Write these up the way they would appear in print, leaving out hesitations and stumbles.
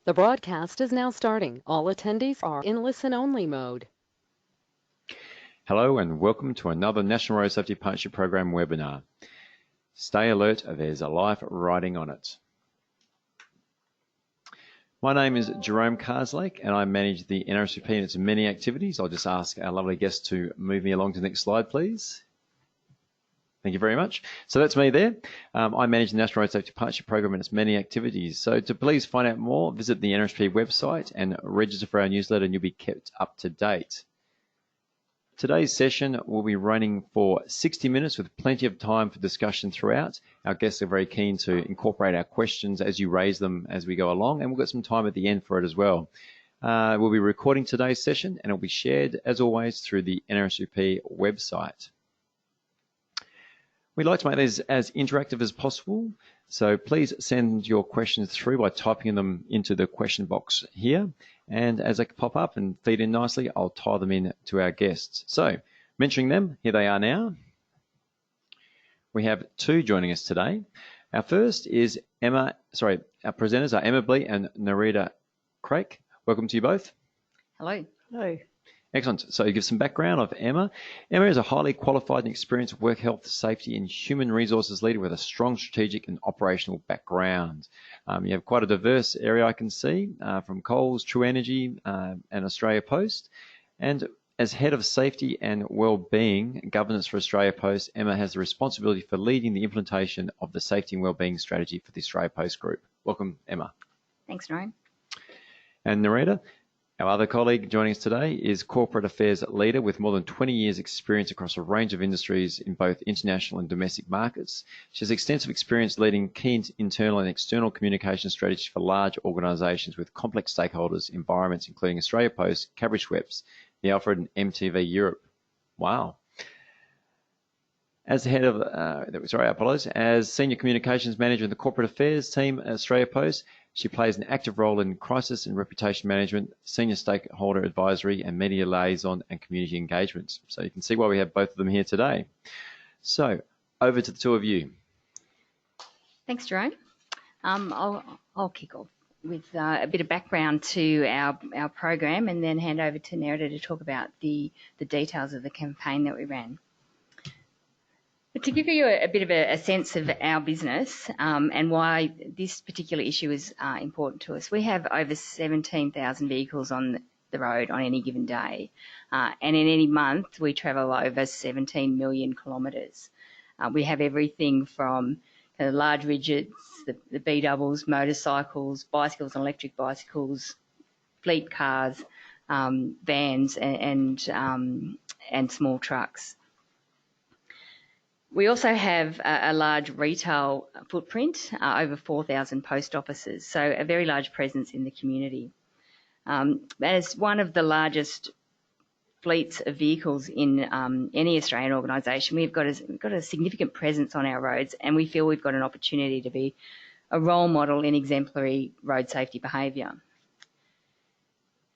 The broadcast is now starting. All attendees are in listen-only mode. Hello and welcome to another National Road Safety Partnership Program webinar. Stay alert, there's a life riding on it. My name is Jerome Carslake and I manage the NRSUP and its many activities. I'll just ask our lovely guest to move me along to the next slide, please. Thank you very much. So that's me there. I manage the National Road Safety Partnership Program and its many activities. So to please find out more, visit the NRSUP website and register for our newsletter and you'll be kept up to date. Today's session will be running for 60 minutes with plenty of time for discussion throughout. Our guests are very keen to incorporate our questions as you raise them as we go along, and we'll get some time at the end for it as well. We'll be recording today's session and it'll be shared, as always, through the NRSUP website. We'd like to make these as interactive as possible, so please send your questions through by typing them into the question box here. And as they pop up and feed in nicely, I'll tie them in to our guests. So, mentioning them, here they are now. We have two joining us today. Our first is our presenters are Emma Blee and Narita Craik. Welcome to you both. Hello. Hello. Excellent. So you give some background of Emma. Emma is a highly qualified and experienced work health, safety and human resources leader with a strong strategic and operational background. You have quite a diverse area I can see, from Coles, True Energy and Australia Post. And as head of safety and wellbeing governance for Australia Post, Emma has the responsibility for leading the implementation of the safety and wellbeing strategy for the Australia Post Group. Welcome, Emma. Thanks, Noreen. And Narita, our other colleague joining us today is Corporate Affairs Leader with more than 20 years experience across a range of industries in both international and domestic markets. She has extensive experience leading key internal and external communication strategies for large organisations with complex stakeholders environments, including Australia Post, Cadbury Schweppes, the Alfred and MTV Europe. Wow. As the head of, as Senior Communications Manager in the Corporate Affairs team at Australia Post, she plays an active role in crisis and reputation management, senior stakeholder advisory, and media liaison and community engagement. So you can see why we have both of them here today. So over to the two of you. Thanks, Jerome. I'll kick off with a bit of background to our program and then hand over to Nerida to talk about the details of the campaign that we ran. But to give you a bit of a sense of our business and why this particular issue is important to us, we have over 17,000 vehicles on the road on any given day. And in any month, we travel over 17 million kilometres. We have everything from large rigids, the B-doubles, motorcycles, bicycles and electric bicycles, fleet cars, vans and small trucks. We also have a large retail footprint, over 4,000 post offices, so a very large presence in the community. As one of the largest fleets of vehicles in any Australian organisation, we've got a significant presence on our roads, and we feel we've got an opportunity to be a role model in exemplary road safety behaviour.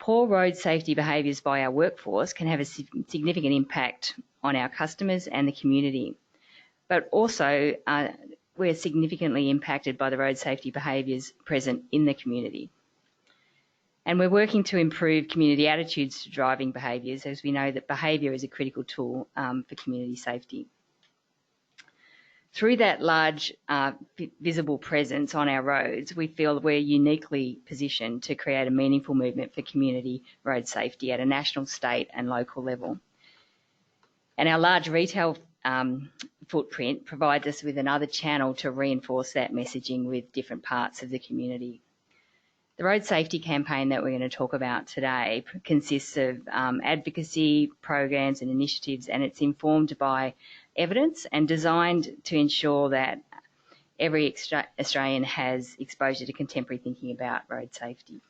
Poor road safety behaviours by our workforce can have a significant impact on our customers and the community. But also, we're significantly impacted by the road safety behaviours present in the community. And we're working to improve community attitudes to driving behaviours, as we know that behaviour is a critical tool for community safety. Through that large visible presence on our roads, we feel we're uniquely positioned to create a meaningful movement for community road safety at a national, state and local level. And our large retail footprint provides us with another channel to reinforce that messaging with different parts of the community. The road safety campaign that we're going to talk about today consists of advocacy programs and initiatives, and it's informed by evidence and designed to ensure that every Australian has exposure to contemporary thinking about road safety.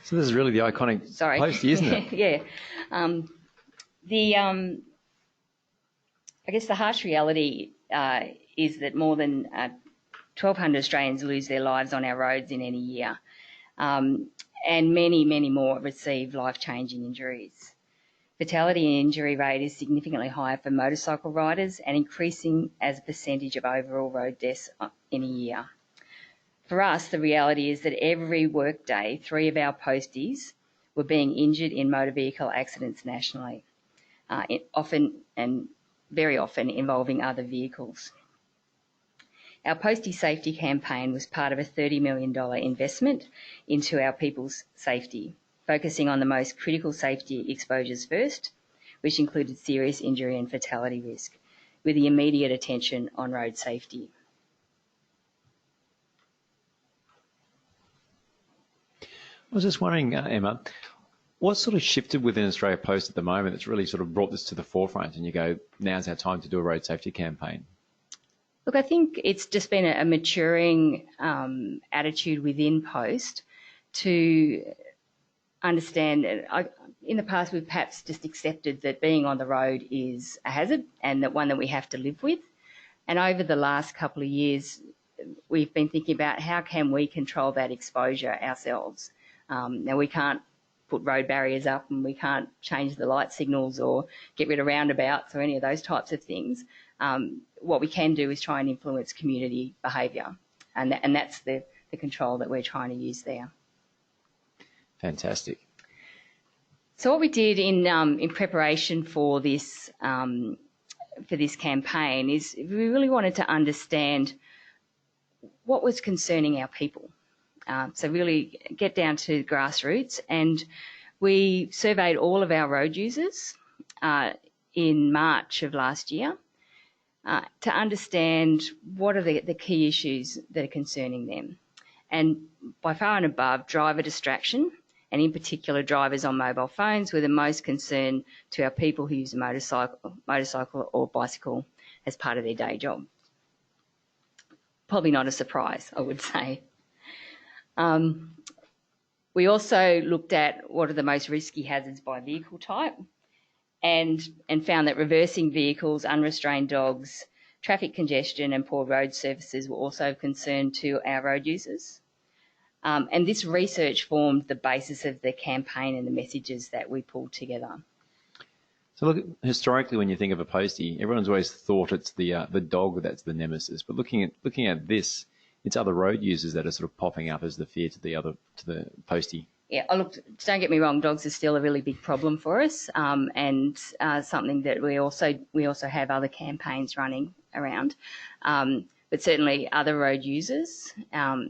So this is really the iconic postie, isn't it? Yeah. I guess the harsh reality is that more than 1,200 Australians lose their lives on our roads in any year, and many, many more receive life-changing injuries. Fatality and injury rate is significantly higher for motorcycle riders and increasing as a percentage of overall road deaths in a year. For us, the reality is that every workday, 3 of our posties were being injured in motor vehicle accidents nationally, very often involving other vehicles. Our postie safety campaign was part of a $30 million investment into our people's safety, focusing on the most critical safety exposures first, which included serious injury and fatality risk, with the immediate attention on road safety. I was just wondering, Emma, what sort of shifted within Australia Post at the moment that's really sort of brought this to the forefront and you go, now's our time to do a road safety campaign? Look, I think it's just been a maturing attitude within Post to understand. In the past, we've perhaps just accepted that being on the road is a hazard and that one that we have to live with. And over the last couple of years, we've been thinking about how can we control that exposure ourselves. Now, we can't put road barriers up and we can't change the light signals or get rid of roundabouts or any of those types of things. What we can do is try and influence community behaviour, and that's the control that we're trying to use there. Fantastic. So what we did in preparation for this campaign is we really wanted to understand what was concerning our people. So really get down to grassroots, and we surveyed all of our road users in March of last year to understand what are the key issues that are concerning them. And by far and above, driver distraction, and in particular drivers on mobile phones, were the most concern to our people who use a motorcycle or bicycle as part of their day job. Probably not a surprise, I would say. We also looked at what are the most risky hazards by vehicle type, and found that reversing vehicles, unrestrained dogs, traffic congestion and poor road surfaces were also of concern to our road users. And this research formed the basis of the campaign and the messages that we pulled together. So look, historically, when you think of a postie, everyone's always thought it's the dog that's the nemesis. But looking at this, it's other road users that are sort of popping up as the fear to the postie. Yeah, look, don't get me wrong, dogs are still a really big problem for us, and something that we also have other campaigns running around. But certainly other road users are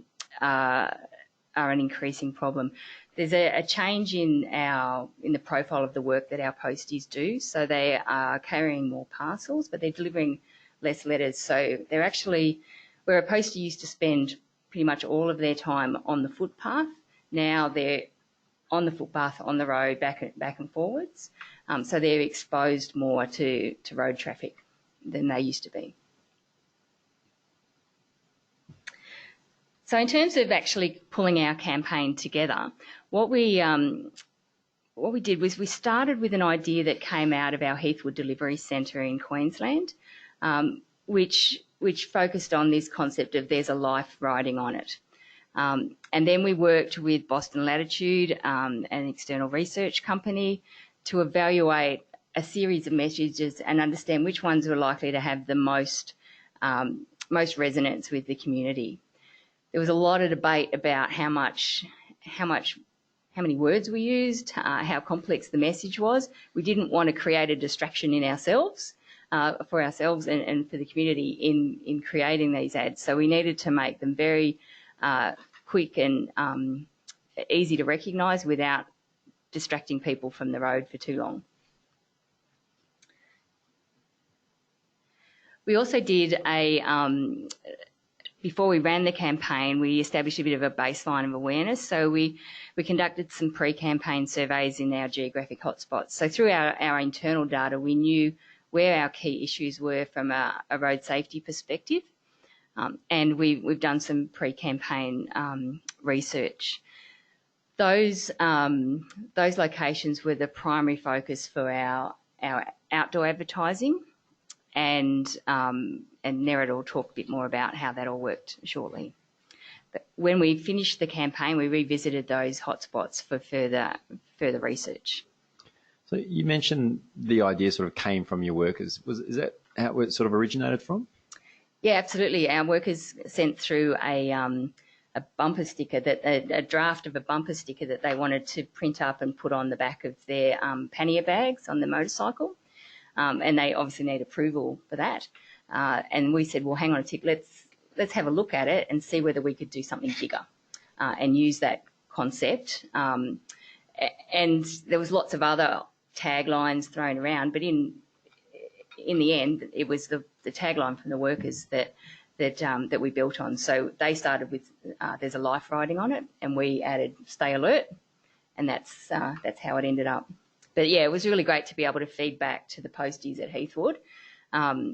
an increasing problem. There's a change in the profile of the work that our posties do. So they are carrying more parcels, but they're delivering less letters. So they're actually, where a postie used to spend pretty much all of their time on the footpath, now they're on the footpath, on the road, back and forwards. So they're exposed more to road traffic than they used to be. So in terms of actually pulling our campaign together, what we did was we started with an idea that came out of our Heathwood Delivery Centre in Queensland, which focused on this concept of there's a life riding on it. And then we worked with Boston Latitude, an external research company, to evaluate a series of messages and understand which ones were likely to have the most resonance with the community. There was a lot of debate about how many words we used, how complex the message was. We didn't want to create a distraction in ourselves, for ourselves and for the community in creating these ads. So we needed to make them very quick and easy to recognise without distracting people from the road for too long. We also did before we ran the campaign, we established a bit of a baseline of awareness. So we conducted some pre-campaign surveys in our geographic hotspots. So through our internal data, we knew where our key issues were from a road safety perspective. And we've done some pre-campaign research. Those locations were the primary focus for our outdoor advertising, and Nerida will talk a bit more about how that all worked shortly. But when we finished the campaign, we revisited those hotspots for further research. So you mentioned the idea sort of came from your workers. Is that how it sort of originated from? Yeah, absolutely. Our workers sent through a bumper sticker, a draft of a bumper sticker that they wanted to print up and put on the back of their pannier bags on the motorcycle. And they obviously need approval for that. And we said, well, hang on a tick, let's have a look at it and see whether we could do something bigger and use that concept. And there was lots of other taglines thrown around, but in the end, it was the tagline from the workers that we built on. So they started with "There's a life riding on it," and we added "Stay alert," and that's how it ended up. But yeah, it was really great to be able to feed back to the posties at Heathwood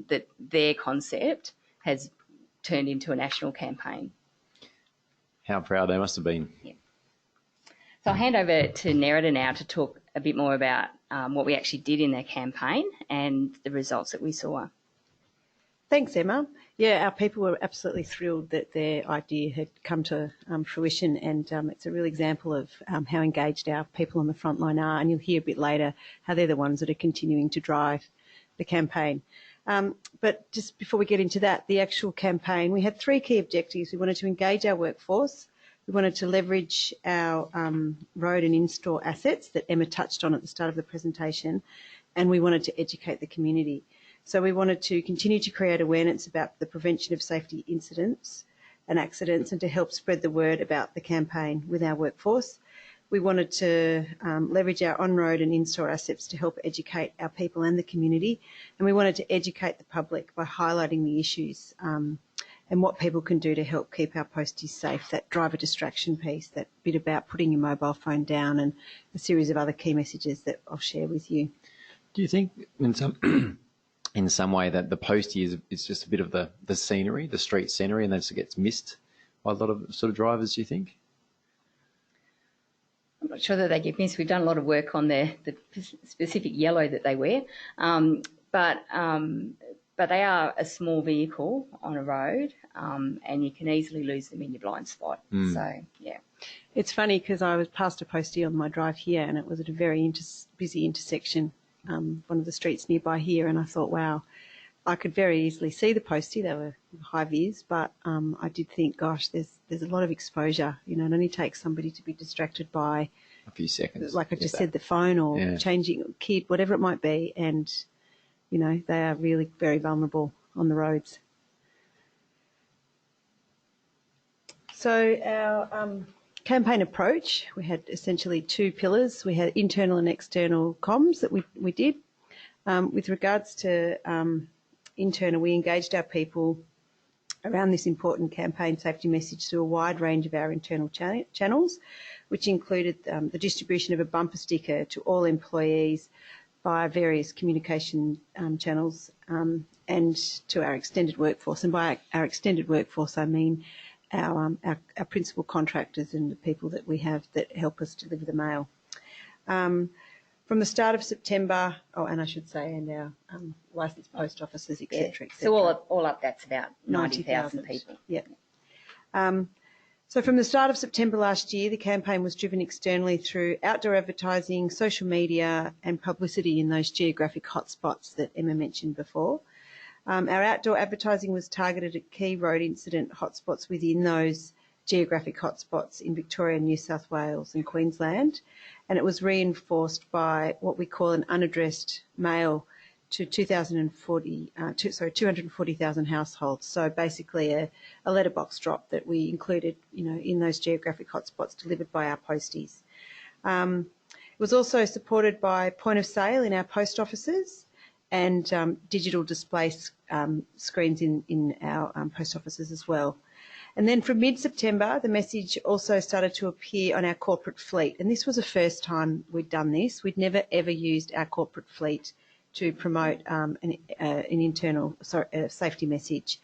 that their concept has turned into a national campaign. How proud they must have been. Yeah. So I'll hand over to Nerida now to talk a bit more about what we actually did in their campaign and the results that we saw. Thanks, Emma. Yeah, our people were absolutely thrilled that their idea had come to fruition, and it's a real example of how engaged our people on the front line are, and you'll hear a bit later how they're the ones that are continuing to drive the campaign. But just before we get into that, the actual campaign, we had 3 key objectives. We wanted to engage our workforce, we wanted to leverage our road and in-store assets that Emma touched on at the start of the presentation, and we wanted to educate the community. So we wanted to continue to create awareness about the prevention of safety incidents and accidents and to help spread the word about the campaign with our workforce. We wanted to leverage our on-road and in-store assets to help educate our people and the community, and we wanted to educate the public by highlighting the issues and what people can do to help keep our posties safe, that driver distraction piece, that bit about putting your mobile phone down, and a series of other key messages that I'll share with you. Do you think in some way that the postie is just a bit of the scenery, the street scenery, and that it gets missed by a lot of sort of drivers, do you think? I'm not sure that they get missed. We've done a lot of work on the specific yellow that they wear. But they are a small vehicle on a road, and you can easily lose them in your blind spot. So, yeah. It's funny because I was past a postie on my drive here, and it was at a very busy intersection, one of the streets nearby here, and I thought, wow, I could very easily see the postie. They were high vis, but I did think, gosh, there's a lot of exposure. You know, it only takes somebody to be distracted by A few seconds. like I just said, the phone or changing kid, whatever it might be, and you know, they are really very vulnerable on the roads. So our campaign approach, we had essentially 2 pillars. We had internal and external comms that we did. With regards to internal, we engaged our people around this important campaign safety message through a wide range of our internal channels, which included the distribution of a bumper sticker to all employees via various communication channels and to our extended workforce. And by our extended workforce, I mean our principal contractors and the people that we have that help us deliver the mail. From the start of September, and I should say, and our licensed post offices, etc. Et so all up, that's about 90,000 people. Yeah. So from the start of September last year, the campaign was driven externally through outdoor advertising, social media and publicity in those geographic hotspots that Emma mentioned before. Our outdoor advertising was targeted at key road incident hotspots within those geographic hotspots in Victoria, New South Wales and Queensland, and it was reinforced by what we call an unaddressed mail to 240,000 households. So basically a letterbox drop that we included, you know, in those geographic hotspots delivered by our posties. It was also supported by point of sale in our post offices and digital display screens in our post offices as well. And then from mid-September, the message also started to appear on our corporate fleet. And this was the first time we'd done this. We'd never, ever used our corporate fleet to promote an internal safety message.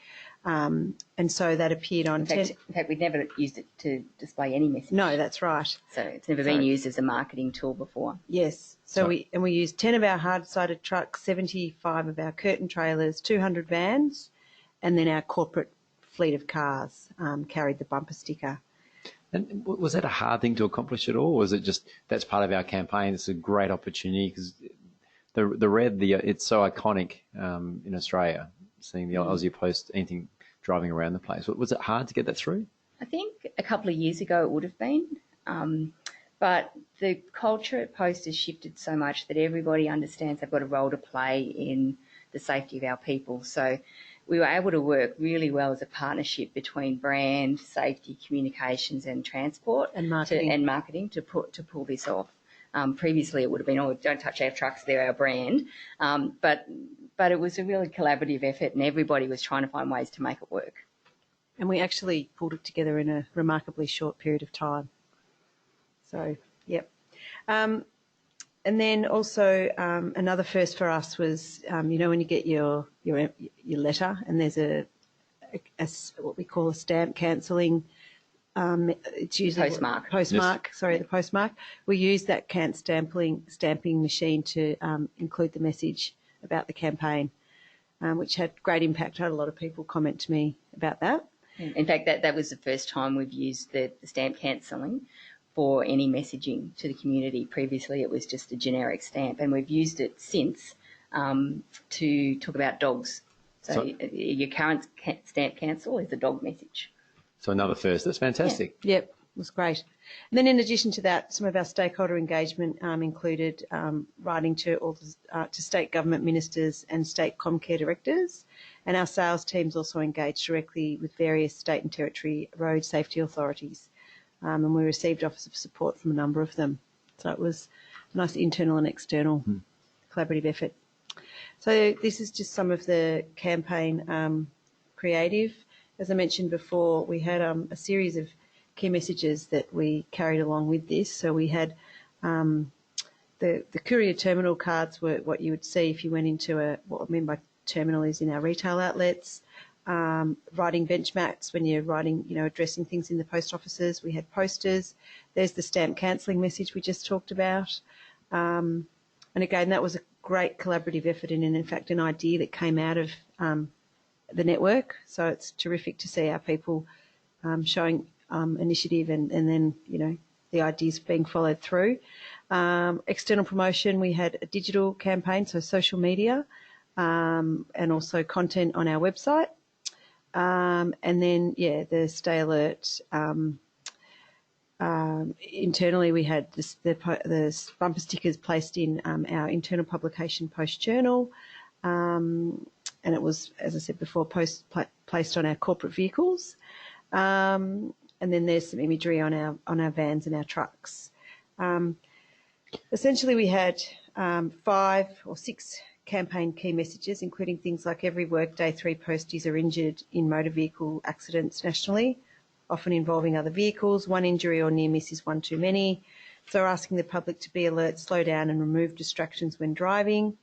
And so that appeared on... In fact, we'd never used it to display any message. No, that's right. So it's never been used as a marketing tool before. Yes. So we used 10 of our hard-sided trucks, 75 of our curtain trailers, 200 vans, and then our corporate fleet of cars carried the bumper sticker. And was that a hard thing to accomplish at all? Or was it just that's part of our campaign? It's a great opportunity because the red, it's so iconic in Australia. Seeing the Aussie Post, anything driving around the place. Was it hard to get that through? I think a couple of years ago it would have been, but the culture at Post has shifted so much that everybody understands they've got a role to play in the safety of our people. So we were able to work really well as a partnership between brand, safety, communications and transport And marketing. to pull this off. Previously it would have been, oh, don't touch our trucks, they're our brand. But it was a really collaborative effort and everybody was trying to find ways to make it work. And we actually pulled it together in a remarkably short period of time. So, yep. And then also another first for us was, when you get your letter and there's a what we call a stamp cancelling. It's usually Postmark. The postmark. We use that stamping machine to include the message about the campaign, which had great impact. I had a lot of people comment to me about that. In fact, that was the first time we've used the stamp cancelling for any messaging to the community. Previously, it was just a generic stamp, and we've used it since to talk about dogs. So your current stamp cancel is a dog message. So another first. That's fantastic. Yeah. Yep, it was great. And then in addition to that, some of our stakeholder engagement included writing to state government ministers and state Comcare directors, and our sales teams also engaged directly with various state and territory road safety authorities, and we received offers of support from a number of them. So it was a nice internal and external collaborative effort. So this is just some of the campaign creative. As I mentioned before, we had a series of key messages that we carried along with this. So we had the courier terminal cards were what you would see if you went into what I mean by terminal is in our retail outlets. Writing benchmarks when you're writing, addressing things in the post offices. We had posters. There's the stamp cancelling message we just talked about. And again, that was a great collaborative effort and in fact an idea that came out of the network. So it's terrific to see our people showing initiative and then, the ideas being followed through. External promotion, we had a digital campaign, so social media, and also content on our website. And then, the Stay Alert. Internally, we had the bumper stickers placed in our internal publication Post Journal. And it was, as I said before, placed on our corporate vehicles. And then there's some imagery on our vans and our trucks. Essentially, we had 5 or 6 campaign key messages, including things like every workday 3 posties are injured in motor vehicle accidents nationally, often involving other vehicles. 1 injury or near miss is 1 too many. So we're asking the public to be alert, slow down and remove distractions when driving.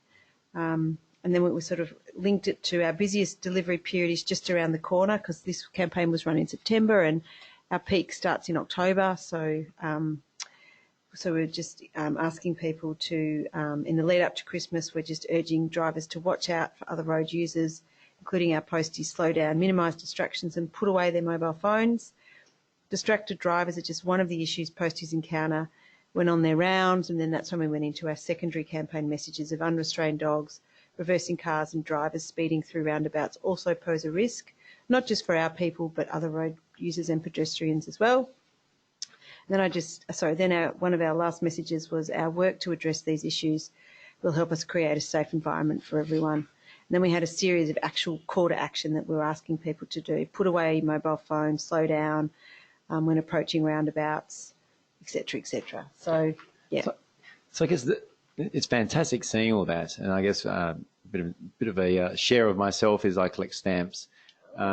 And then we sort of linked it to our busiest delivery period is just around the corner because this campaign was run in September and our peak starts in October. So we're just asking people to, in the lead up to Christmas, we're just urging drivers to watch out for other road users, including our posties, slow down, minimise distractions and put away their mobile phones. Distracted drivers are just one of the issues posties encounter when on their rounds, and then that's when we went into our secondary campaign messages of unrestrained dogs, reversing cars and drivers speeding through roundabouts also pose a risk, not just for our people but other road users and pedestrians as well. And then one of our last messages was our work to address these issues will help us create a safe environment for everyone. And then we had a series of actual call to action that we were asking people to do. Put away your mobile phone, slow down when approaching roundabouts, etc., etc. So, yeah. So I guess it's fantastic seeing all that, and I guess a bit of a share of myself is I collect stamps. So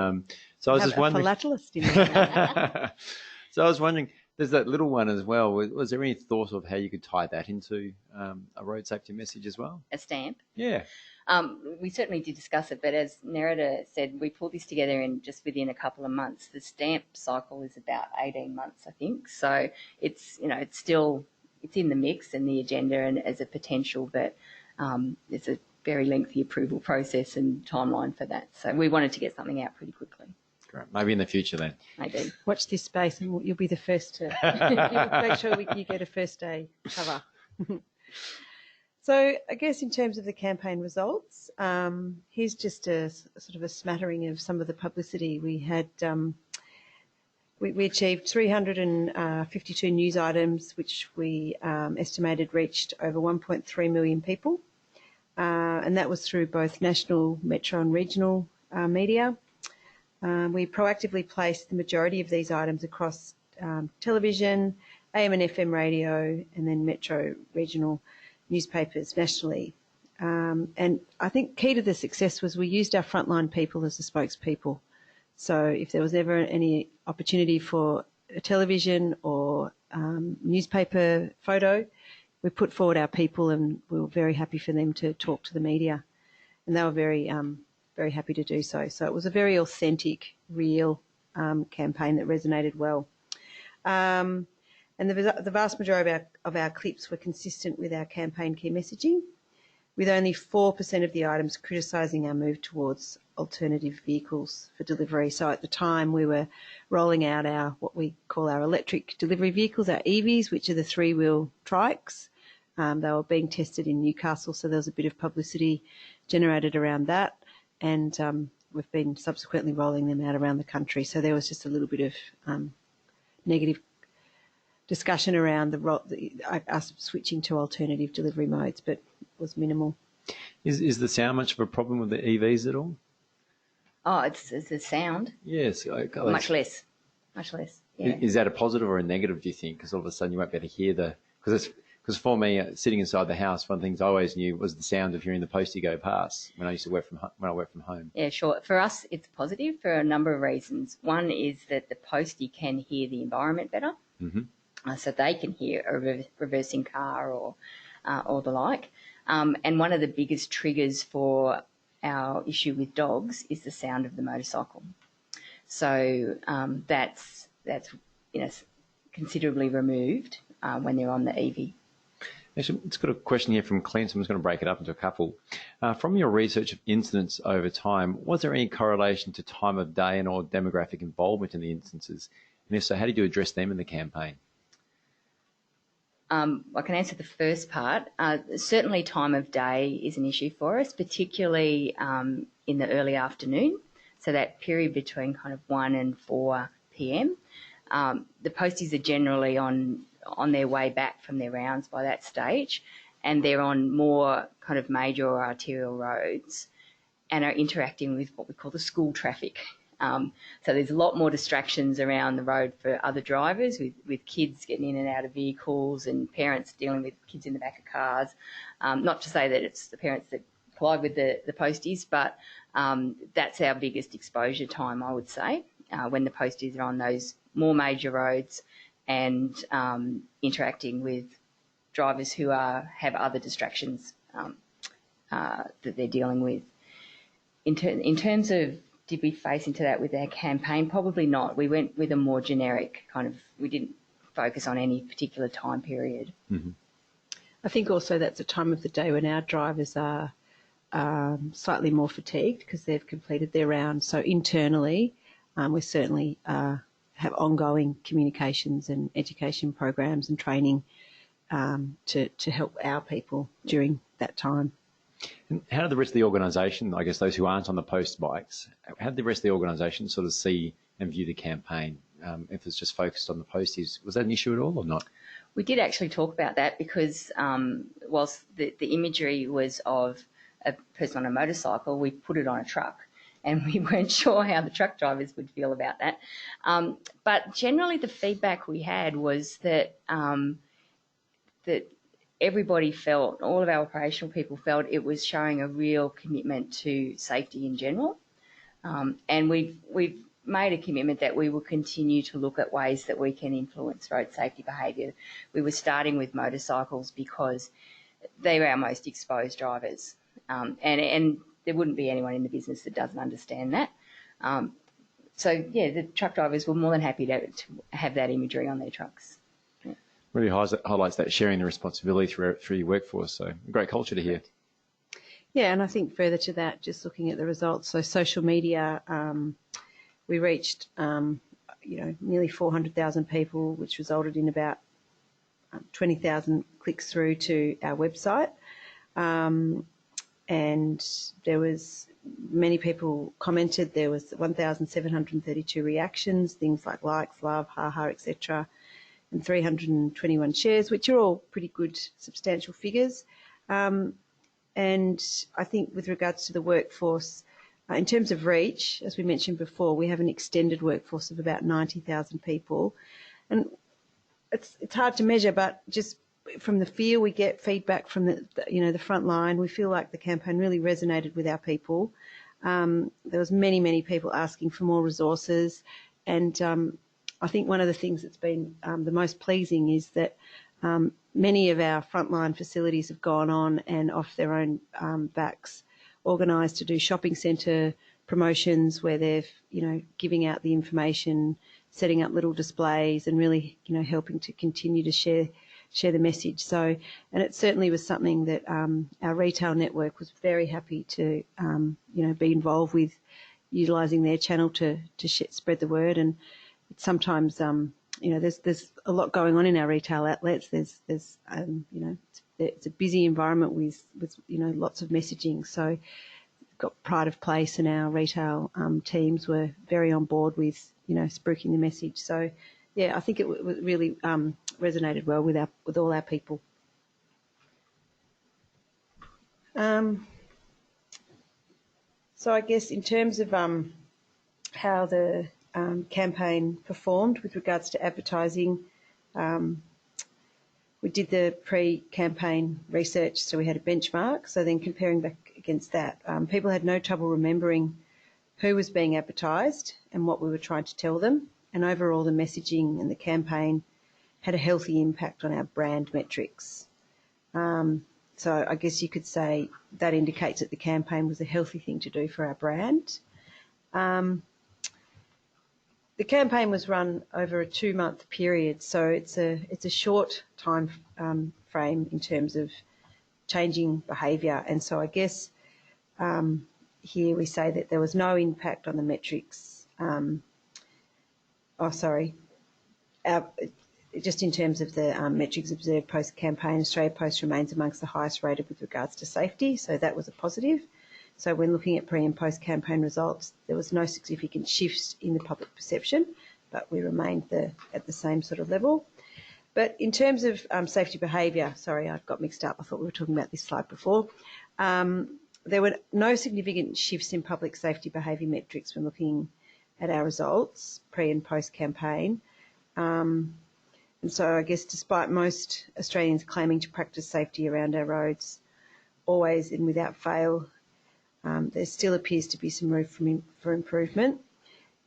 I was just wondering. Philatelist in there. So I was wondering, there's that little one as well. Was there any thought of how you could tie that into a road safety message as well? A stamp? Yeah. We certainly did discuss it, but as Nerida said, we pulled this together in just within a couple of months. The stamp cycle is about 18 months, I think. So it's it's in the mix and the agenda and as a potential, but it's a very lengthy approval process and timeline for that. So we wanted to get something out pretty quickly. Great. Maybe in the future then. Maybe. Watch this space and you'll be the first to make sure you get a first day cover. So I guess in terms of the campaign results, here's just a sort of a smattering of some of the publicity. We had we achieved 352 news items, which we estimated reached over 1.3 million people, and that was through both national, metro and regional media. We proactively placed the majority of these items across television, AM and FM radio, and then metro regional newspapers nationally. And I think key to the success was we used our frontline people as the spokespeople. So if there was ever any opportunity for a television or newspaper photo, we put forward our people, and we were very happy for them to talk to the media. And they were very happy to do so. So it was a very authentic, real campaign that resonated well. And the vast majority of our clips were consistent with our campaign key messaging, with only 4% of the items criticising our move towards alternative vehicles for delivery. So at the time we were rolling out our what we call our electric delivery vehicles, our EVs, which are the three-wheel trikes. They were being tested in Newcastle, so there was a bit of publicity generated around that, and we've been subsequently rolling them out around the country. So there was just a little bit of negative discussion around us switching to alternative delivery modes, but it was minimal. Is the sound much of a problem with the EVs at all? Oh, it's the sound. Yes. Much less. Yeah. Is that a positive or a negative, do you think? Because all of a sudden you won't be able to hear because for me, sitting inside the house, one of the things I always knew was the sound of hearing the postie go past when I worked from home. Yeah, sure. For us, it's positive for a number of reasons. One is that the postie can hear the environment better, so they can hear a reversing car or the like. And one of the biggest triggers for our issue with dogs is the sound of the motorcycle. So that's considerably removed when they're on the EV. Actually, it's got a question here from Clint, so I'm just going to break it up into a couple. From your research of incidents over time, was there any correlation to time of day and or demographic involvement in the instances? And if so, how did you address them in the campaign? I can answer the first part. Certainly time of day is an issue for us, particularly in the early afternoon, so that period between kind of 1 and 4 p.m. The posties are generally on their way back from their rounds by that stage, and they're on more kind of major or arterial roads and are interacting with what we call the school traffic. So there's a lot more distractions around the road for other drivers with kids getting in and out of vehicles and parents dealing with kids in the back of cars. Not to say that it's the parents that collide with the posties, but that's our biggest exposure time, I would say, when the posties are on those more major roads and interacting with drivers who have other distractions that they're dealing with. In terms of did we face into that with our campaign? Probably not. We went with a more generic kind of, we didn't focus on any particular time period. Mm-hmm. I think also that's a time of the day when our drivers are slightly more fatigued because they've completed their round. So internally, we certainly have ongoing communications and education programs and training to help our people during that time. And how did the rest of the organisation, I guess those who aren't on the post bikes, how did the rest of the organisation sort of see and view the campaign? If it's just focused on the posties, was that an issue at all or not? We did actually talk about that because whilst the imagery was of a person on a motorcycle, we put it on a truck. And we weren't sure how the truck drivers would feel about that. But generally the feedback we had was that that everybody felt, all of our operational people felt it was showing a real commitment to safety in general. And we've made a commitment that we will continue to look at ways that we can influence road safety behaviour. We were starting with motorcycles because they're our most exposed drivers. And there wouldn't be anyone in the business that doesn't understand that. So, yeah, the truck drivers were more than happy to have that imagery on their trucks. Yeah. Really highlights that sharing the responsibility through your workforce. So, a great culture to hear. Yeah, and I think further to that, just looking at the results, so social media We reached, nearly 400,000 people, which resulted in about 20,000 clicks through to our website. And there was many people commented. There was 1,732 reactions, things like likes, love, ha, etc., and 321 shares, which are all pretty good, substantial figures. And I think with regards to the workforce, in terms of reach, as we mentioned before, we have an extended workforce of about 90,000 people. And it's hard to measure, but just from the feel we get feedback from the front line, we feel like the campaign really resonated with our people. There was many people asking for more resources, and I think one of the things that's been the most pleasing is that many of our frontline facilities have gone on and off their own backs, organised to do shopping centre promotions where they're giving out the information, setting up little displays, and really helping to continue to share the message. So, and it certainly was something that our retail network was very happy to be involved with, utilising their channel to spread the word. And it's sometimes there's a lot going on in our retail outlets. There's it's a busy environment with lots of messaging. So got pride of place, and our retail teams were very on board with spruiking the message. So yeah, I think it really resonated well with all our people. So I guess in terms of how the campaign performed with regards to advertising, we did the pre-campaign research, so we had a benchmark. So then comparing back against that, people had no trouble remembering who was being advertised and what we were trying to tell them. And overall, the messaging and the campaign had a healthy impact on our brand metrics. So I guess you could say that indicates that the campaign was a healthy thing to do for our brand. The campaign was run over a 2-month period, so it's a short time frame in terms of changing behaviour. And so I guess here we say that there was no impact on the metrics. Just in terms of the metrics observed post-campaign, Australia Post remains amongst the highest rated with regards to safety, so that was a positive. So when looking at pre- and post-campaign results, there was no significant shifts in the public perception, but we remained at the same sort of level. But in terms of safety behaviour, sorry, I got mixed up. I thought we were talking about this slide before. There were no significant shifts in public safety behaviour metrics when looking at our results, pre- and post-campaign. And so I guess despite most Australians claiming to practice safety around our roads, always and without fail, there still appears to be some room for improvement,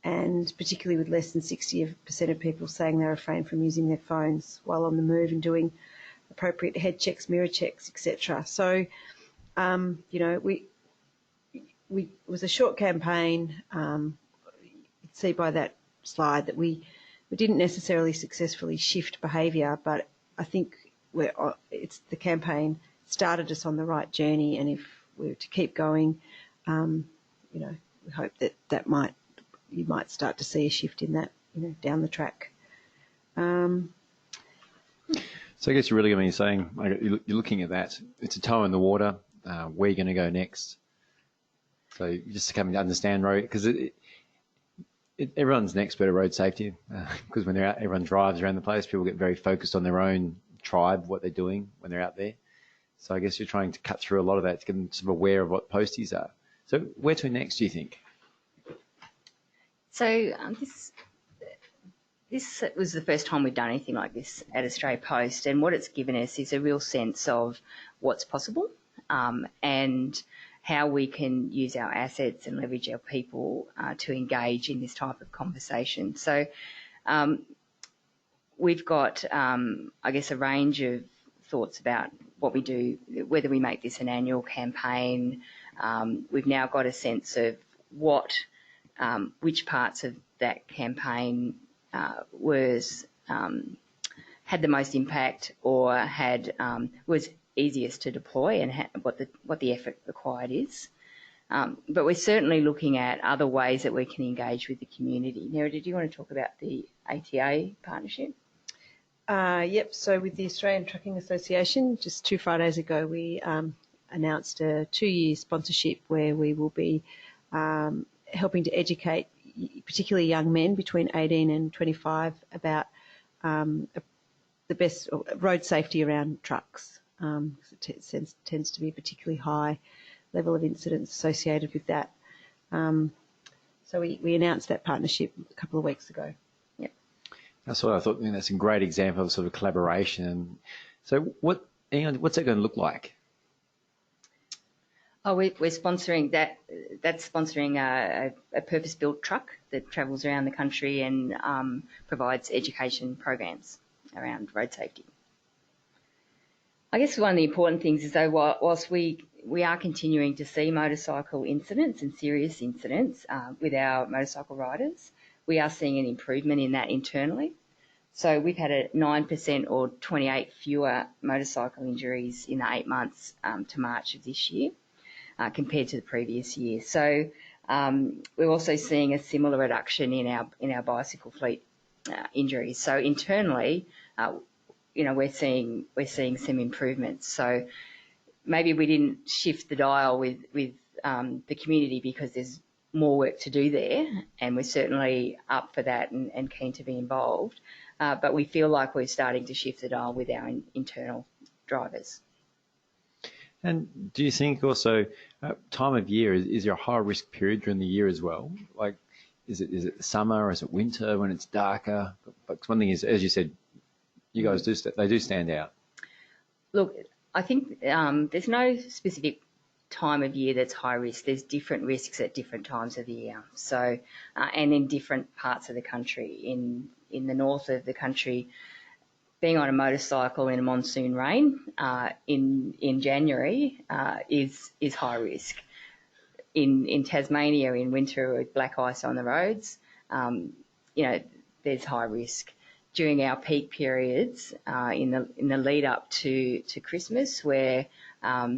and particularly with less than 60% of people saying they refrain from using their phones while on the move and doing appropriate head checks, mirror checks, etc. So, it was a short campaign. You'd see by that slide that we didn't necessarily successfully shift behaviour, but I think the campaign started us on the right journey, and if we were to keep going, we hope that you might start to see a shift in that, down the track. So I guess you're really saying, you're looking at that. It's a toe in the water. Where are you going to go next? So you're just coming to understand road, because everyone's an expert at road safety, because when they're out, everyone drives around the place. People get very focused on their own tribe, what they're doing when they're out there. So I guess you're trying to cut through a lot of that to get them sort of aware of what posties are. So where to next, do you think? So this was the first time we've done anything like this at Australia Post, and what it's given us is a real sense of what's possible and how we can use our assets and leverage our people to engage in this type of conversation. So we've got, I guess, a range of thoughts about what we do, whether we make this an annual campaign. We've now got a sense of which parts of that campaign had the most impact, or was easiest to deploy, and what the effort required is. But we're certainly looking at other ways that we can engage with the community. Nerida, did you want to talk about the ATA partnership? Yep, so with the Australian Trucking Association, just 2 Fridays ago, we announced a 2-year sponsorship where we will be helping to educate particularly young men between 18 and 25 about the best road safety around trucks. It tends to be a particularly high level of incidents associated with that. So we announced that partnership a couple of weeks ago. Yep. That's what I thought. That's a great example of sort of collaboration. So what's that going to look like? Oh, we're sponsoring that. That's sponsoring a purpose-built truck that travels around the country and provides education programs around road safety. I guess one of the important things is, though, whilst we are continuing to see motorcycle incidents and serious incidents with our motorcycle riders, we are seeing an improvement in that internally. So we've had a 9% or 28 fewer motorcycle injuries in the 8 months to March of this year compared to the previous year. So we're also seeing a similar reduction in our bicycle fleet injuries. So internally, we're seeing some improvements. So maybe we didn't shift the dial with the community because there's more work to do there, and we're certainly up for that and keen to be involved. But we feel like we're starting to shift the dial with our internal drivers. And do you think also time of year, is there a high risk period during the year as well? Like, is it summer or is it winter when it's darker? But one thing is, as you said, you guys do stand out. Look, I think there's no specific time of year that's high risk. There's different risks at different times of the year. So, and in different parts of the country. In the north of the country, being on a motorcycle in a monsoon rain in January is high risk. In Tasmania in winter with black ice on the roads, there's high risk. During our peak periods in the lead up to Christmas, where our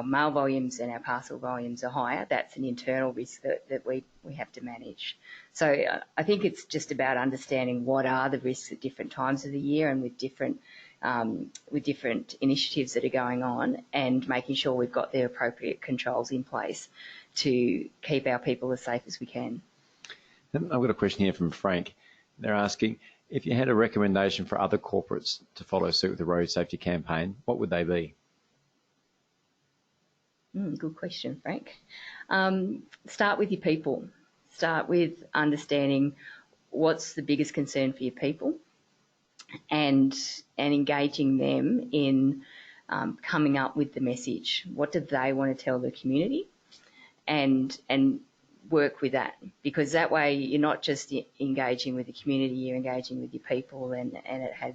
mail volumes and our parcel volumes are higher, that's an internal risk that we have to manage. So I think it's just about understanding what are the risks at different times of the year and with different initiatives that are going on, and making sure we've got the appropriate controls in place to keep our people as safe as we can. And I've got a question here from Frank. They're asking, if you had a recommendation for other corporates to follow suit with the road safety campaign, what would they be? Good question, Frank. Start with your people. Start with understanding what's the biggest concern for your people and engaging them in coming up with the message. What do they want to tell the community? And work with that, because that way you're not just engaging with the community, you're engaging with your people, and it has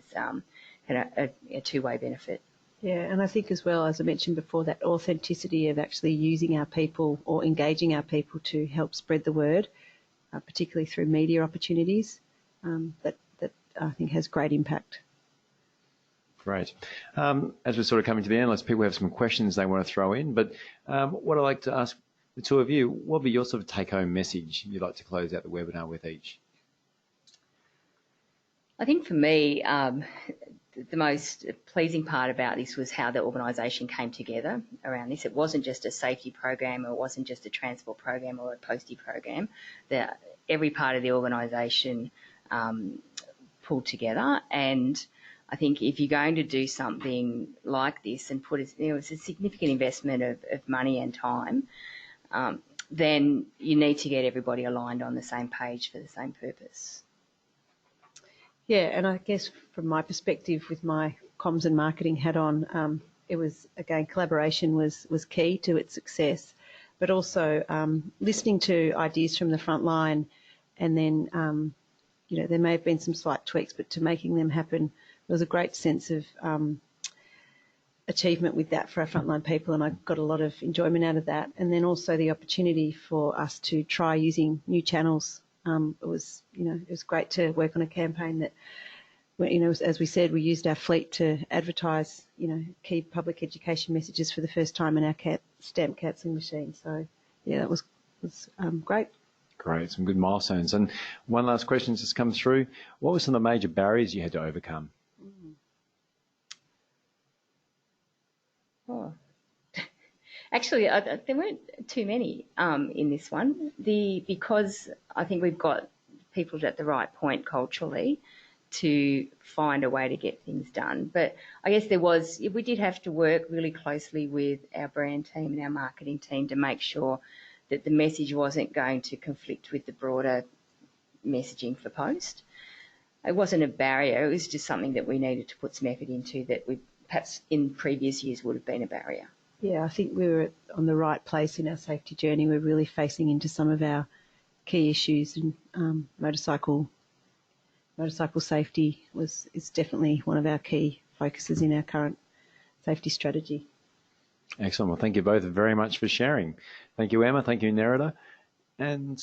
a two-way benefit. Yeah, and I think as well, as I mentioned before, that authenticity of actually using our people or engaging our people to help spread the word, particularly through media opportunities, that I think has great impact. Great. As we're sort of coming to the end, unless people have some questions they want to throw in, but what I'd like to ask the two of you, what would be your sort of take-home message you'd like to close out the webinar with each? I think for me, the most pleasing part about this was how the organisation came together around this. It wasn't just a safety program, or it wasn't just a transport program or a postie program. Every part of the organisation pulled together, and I think if you're going to do something like this and it's a significant investment of money and time, then you need to get everybody aligned on the same page for the same purpose. Yeah, and I guess from my perspective, with my comms and marketing hat on, it was, again, collaboration was key to its success, but also listening to ideas from the front line, and then, there may have been some slight tweaks, but to making them happen, there was a great sense of achievement with that for our frontline people, and I got a lot of enjoyment out of that. And then also the opportunity for us to try using new channels. It was great to work on a campaign that as we said, we used our fleet to advertise, key public education messages for the first time in our stamp cancelling machine. So, yeah, that was great. Great, some good milestones. And one last question just come through. What were some of the major barriers you had to overcome? Oh. Actually, there weren't too many in this one. Because I think we've got people at the right point culturally to find a way to get things done. But I guess we did have to work really closely with our brand team and our marketing team to make sure that the message wasn't going to conflict with the broader messaging for Post. It wasn't a barrier, it was just something that we needed to put some effort into that we perhaps in previous years would have been a barrier. Yeah, I think we were on the right place in our safety journey. We're really facing into some of our key issues, and motorcycle safety is definitely one of our key focuses in our current safety strategy. Excellent. Well, thank you both very much for sharing. Thank you, Emma. Thank you, Nerida. And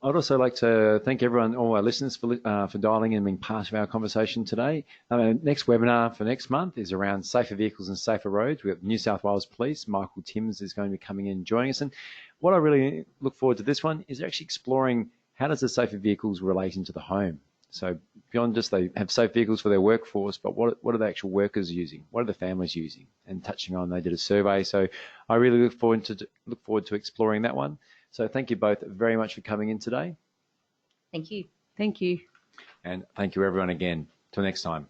I'd also like to thank everyone, all our listeners, for dialing in and being part of our conversation today. Our next webinar for next month is around safer vehicles and safer roads. We've got New South Wales Police. Michael Timms is going to be coming in and joining us. And what I really look forward to this one is actually exploring how does the safer vehicles relate into the home. So beyond just they have safe vehicles for their workforce, but what are the actual workers using? What are the families using? And touching on, they did a survey. So I really look forward to exploring that one. So thank you both very much for coming in today. Thank you. Thank you. And thank you everyone again. Till next time.